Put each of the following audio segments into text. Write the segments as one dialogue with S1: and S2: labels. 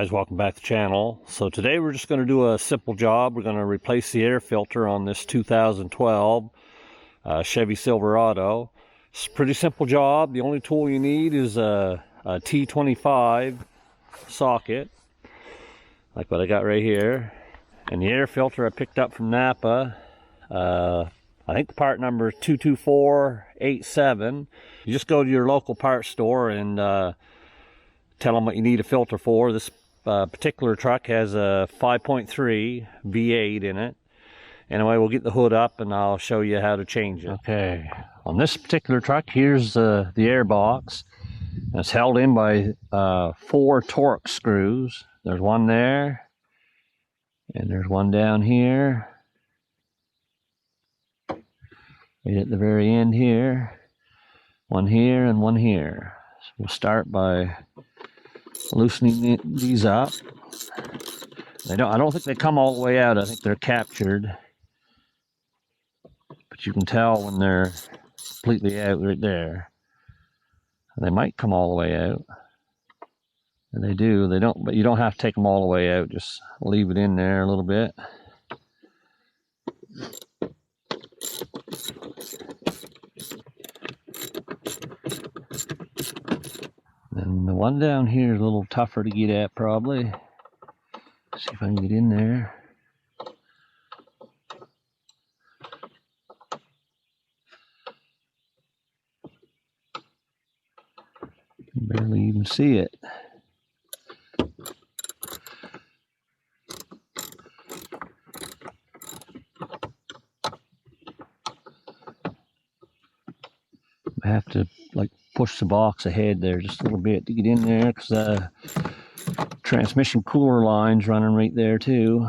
S1: guys, welcome back to the channel. So today we're just going to do a simple job. We're going to replace the air filter on this 2012 Chevy Silverado. It's a pretty simple job. The only tool you need is a T25 socket, like what I got right here. And the air filter I picked up from Napa. I think the part number is 22487. You just go to your local parts store and tell them what you need a filter for. This particular truck has a 5.3 V8 in it. Anyway, we'll get the hood up and I'll show you how to change it. Okay, on this particular truck, here's the air box. It's held in by 4 Torx screws. There's one there, and there's one down here, right at the very end here, one here and one here. So we'll start by loosening these up. I don't think they come all the way out. I think they're captured, but you can tell when they're completely out right there. They might come all the way out, and they do. They don't, but you don't have to take them all the way out. Just leave it in there a little bit. And the one down here is a little tougher to get at, probably. See if I can get in there. You can barely even see it. I have to push the box ahead there just a little bit to get in there, because the transmission cooler line's running right there too.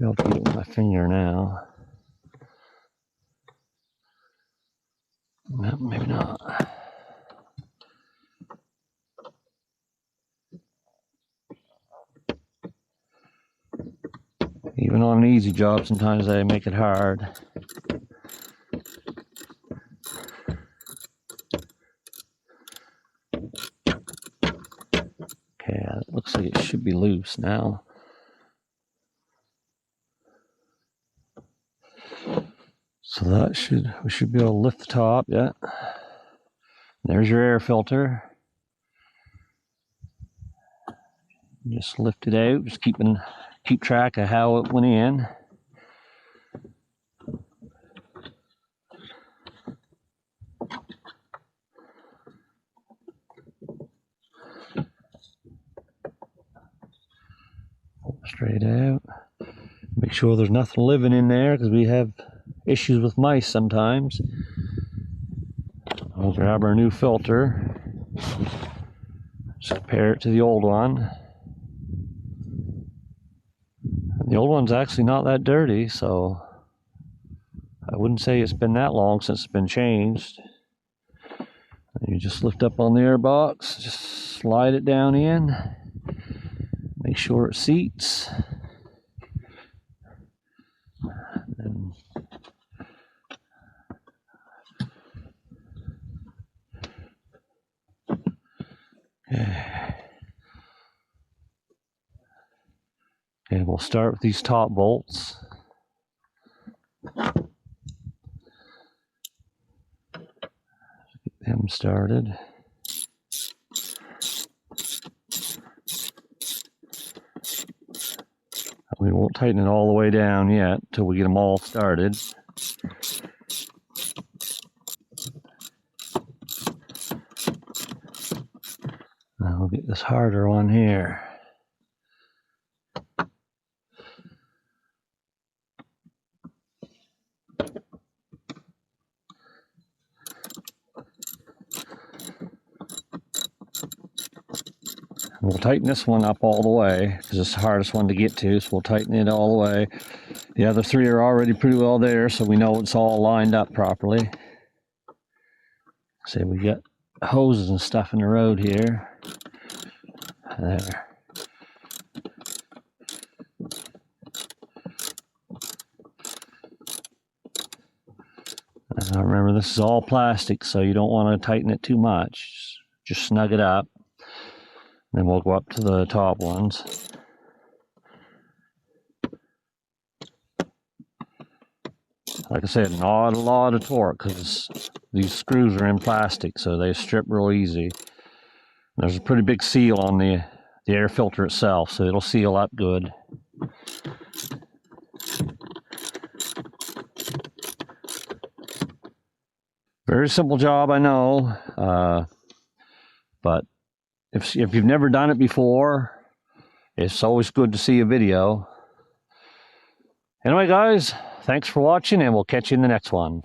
S1: I'll get it with my finger now. No, maybe not. Even on an easy job, sometimes they make it hard. Okay, it looks like it should be loose now. So we should be able to lift the top, yeah. There's your air filter. Just lift it out, just keep track of how it went in. Pull it straight out. Make sure there's nothing living in there, because we have issues with mice sometimes. We'll grab our new filter. Just compare it to the old one. The old one's actually not that dirty, so I wouldn't say it's been that long since it's been changed. You just lift up on the air box, just slide it down in, make sure it seats. And okay, we'll start with these top bolts. Get them started. We won't tighten it all the way down yet until we get them all started. Now we'll get this harder one here. We'll tighten this one up all the way, because it's the hardest one to get to, so we'll tighten it all the way. The other three are already pretty well there, so we know it's all lined up properly. See, we got hoses and stuff in the road here. There. Now remember, this is all plastic, so you don't want to tighten it too much. Just snug it up. Then we'll go up to the top ones. Like I said, not a lot of torque because these screws are in plastic, so they strip real easy. There's a pretty big seal on the air filter itself, so it'll seal up good. Very simple job, I know, but if you've never done it before, it's always good to see a video. Anyway, guys, thanks for watching, and we'll catch you in the next one.